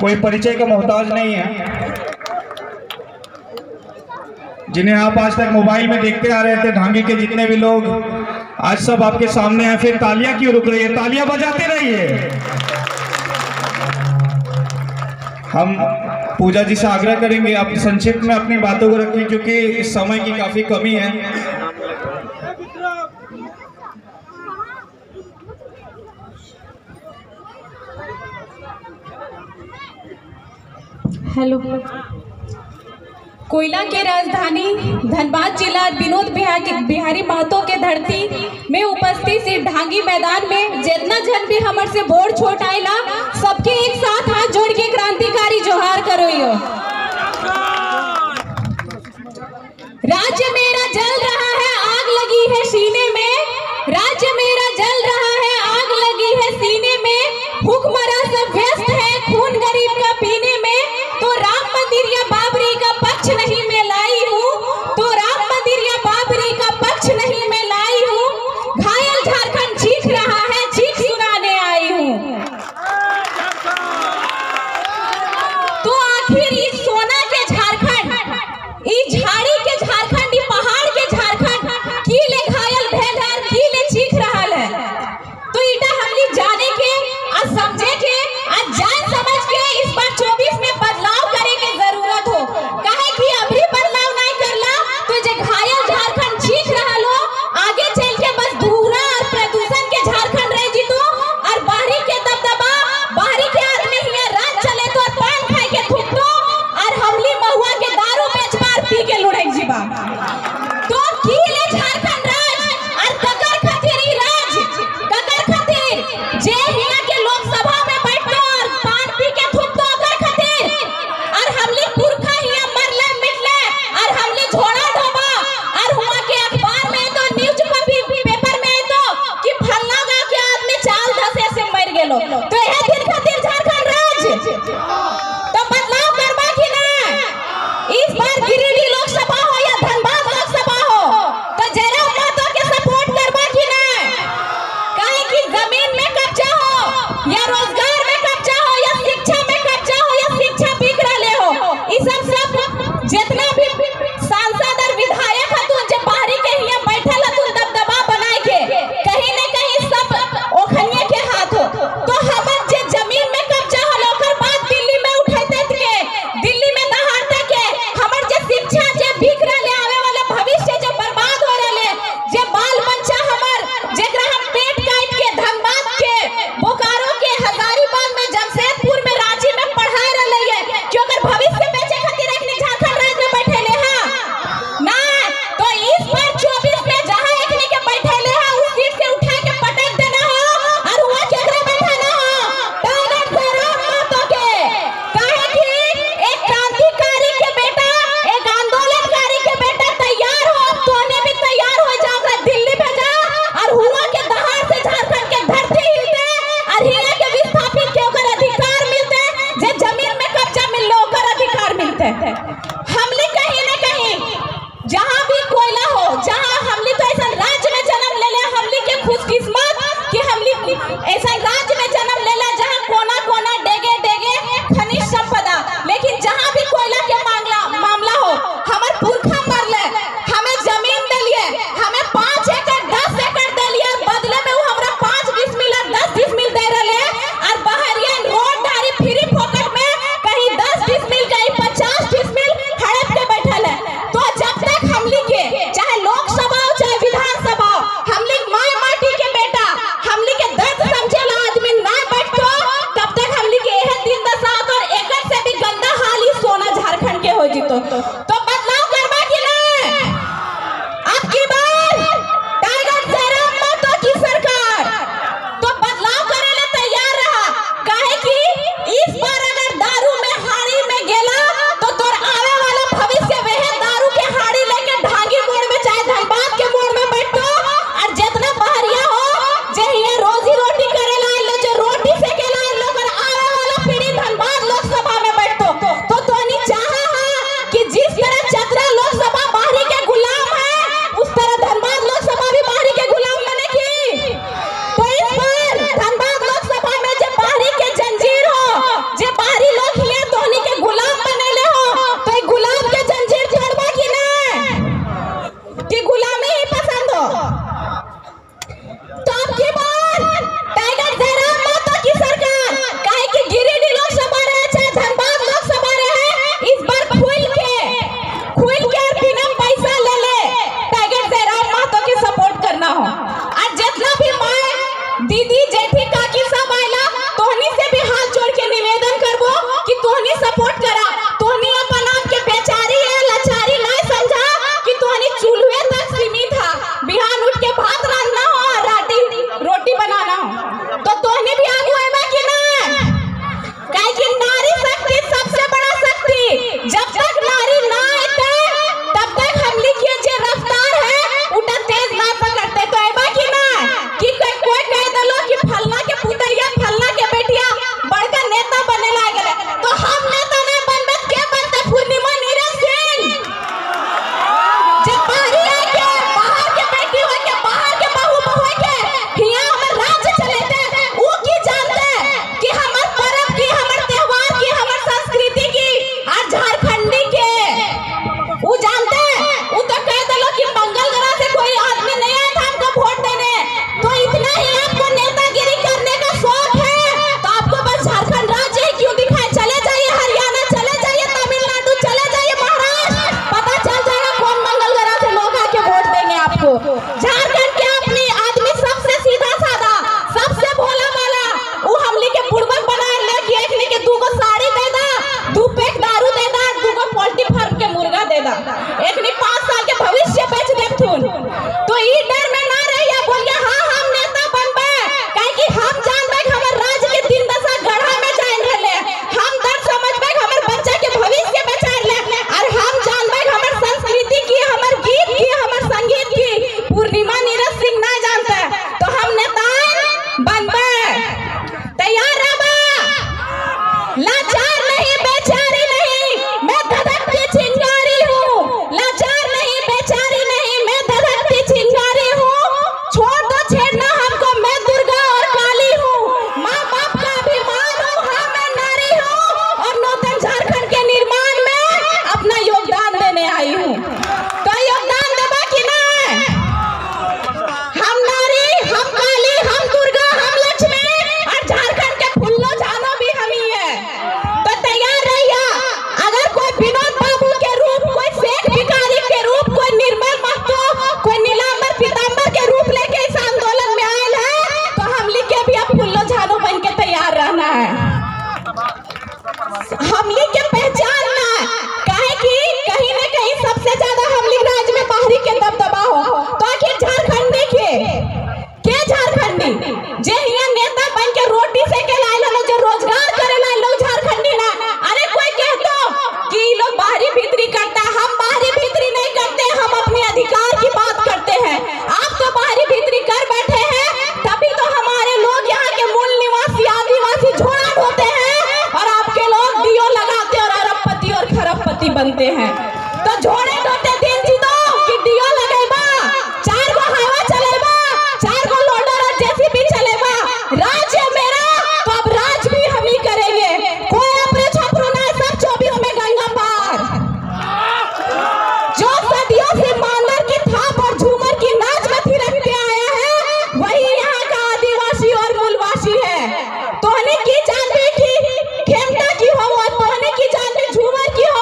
कोई परिचय का मोहताज नहीं है, जिन्हें आप आज तक मोबाइल में देखते आ रहे थे। ढांगी के जितने भी लोग आज सब आपके सामने हैं। फिर तालियां क्यों रुक रही है? तालियां बजाते रहिए। हम पूजा जी से आग्रह करेंगे आप संक्षिप्त में अपनी बातों को रखें, क्योंकि इस समय की काफी कमी है। हेलो। कोयला के राजधानी धनबाद जिला विनोद बिहारी महतो के धरती में उपस्थित इस ढांगी मैदान में जितना जन भी हमर से बोर छोट आयला, सबके एक साथ हाथ जोड़ के क्रांतिकारी जोहार करो। यो राज्य मेरा जल रहा है, आग लगी है सीने में। राज्य मेरा जल रहा है, आग लगी है सीने में। भूखमरा सब व्यस्त है खून गरीब का पीने में। तो राम मंदिर या बाबरी का पक्ष नहीं मैं लाई हूँ। तो राम मंदिर या बाबरी का पक्ष नहीं मैं लाई हूँ। घायल झारखंड चीख रहा है, चीख सुनाने आई हूँ। तो आखिर इस दा, एक नहीं 5 साल के भविष्य बेच देथुन। तो ई डर में ना रहिया, बोलिए हाँ हम नेता बनबे, काहे कि हम जानबे हमर राज्य के दिन दशा गढ़ा में जाइन रहले, हम दर्द समझबे हमर बच्चा के भविष्य बचाए ले, और हम जानबे हमर संस्कृति की, हमर गीत की, हमर संगीत की पूर्णिमा नीरज सिंह ना जानते, तो हम नेता बनबे। तैयार रहबा, लाचार नहीं बेचारी नहीं, मैं धधकती चिंगारी हूँ, लाचार नहीं बेचारी नहीं, मैं धधकती चिंगारी हूँ। छोड़ दो छेड़ना हमको, मैं दुर्गा और काली हूँ, माँ बाप का अभिमान हूँ, हाँ मैं नारी हूँ, और नूतन झारखंड के निर्माण में अपना योगदान देने आई हूँ। तो योगदान देबा कि नहीं? हम नारी, हम काली, हम दुर्गा, हम लक्ष्मी, और झारखंड के फुल्लो झानो भी हम ही है। तो तैयार रहिया, अगर कोई विनोद बाबू के रूप, कोई शेख भिखारी के रूप, कोई निर्मल महतो, कोई नीलांबर पीतांबर के रूप लेके इस आंदोलन में आयल है, तो हम लिखे भी अब फुल्लो झानो बन के तैयार रहना है। हमली के पहचान ना, काहे कि कहीं न कहीं सबसे ज्यादा हमली राज्य में बाहरी के दबदबा हो, तो आखिर झारखंडी के झारखंडी जे हिया नेता बन के रोटी से के लाए लो, जो रोजगार करे लाए लोग झारखंडी ना। अरे कोई कहतो कि लोग बाहरी भीतरी करता, हम बाहरी भीतरी नहीं करते, हम अपने अधिकार की बात करते हैं। आप तो बाहरी भीतरी कर बैठे हैं, तभी तो हमारे लोग यहाँ के मूल निवासी आदिवासी झोड़ा ढोते हैं, और आपके लोग दियो लगाते और अरबपति और खरबपति बनते हैं। तो झोड़े ढोते दिन जीतो कि दियो लगेबा, 4 गो हाईवा चलेबा, 4 गो लोडर और जेसीबी चलेबा। राज्य मेरा, तो अब राज भी हम ही करेंगे, कोई अपने छात्रों ना, सब 24 में गंगा पार। जो सदियों से मानवर की थाप और झूमर की नाच में थिरकते आया है, वही यहाँ का आदिवासी और मूलवासी है। तोहने की जानबे की खेमटा की हो, तोहने की जानबे झूमर की हो,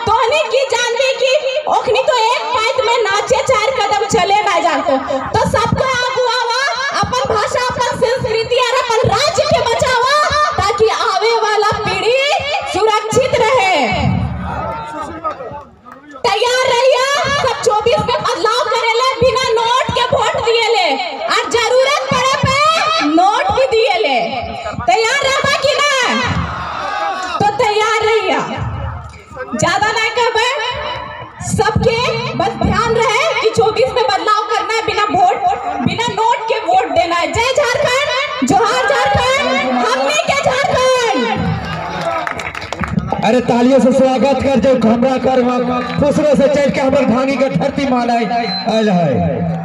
तोहने की जानबे की ओखनी तो एक पाइत में नाचे 4 कदम चले ना जानतो। तो सबको आगुआवा, अपन भाषा, अपन संस्कृति और अपन राज्य के बचावा, ताकि आवे वाला पीढ़ी सुरक्षित रहे। तैयार रहिए, सब 24 में बदलाव करेले, बिना नोट के वोट दिएले, और जरूरत पड़े पे नोट भी दिएले। तैयार रहबा कि ना? तो तैयार रहिए, ज्यादा नहीं कहबे, सबके बस ध्यान रहे कि 24 में बदलाव करना है, बिना नोट के वोट देना है। जय झारखंड, जोहार झारखंड, हमने के झारखंड। अरे तालियों से स्वागत कर, जो हमरा कर खुशरों से चल के हमर भांगी के धरती मानाई आयल है।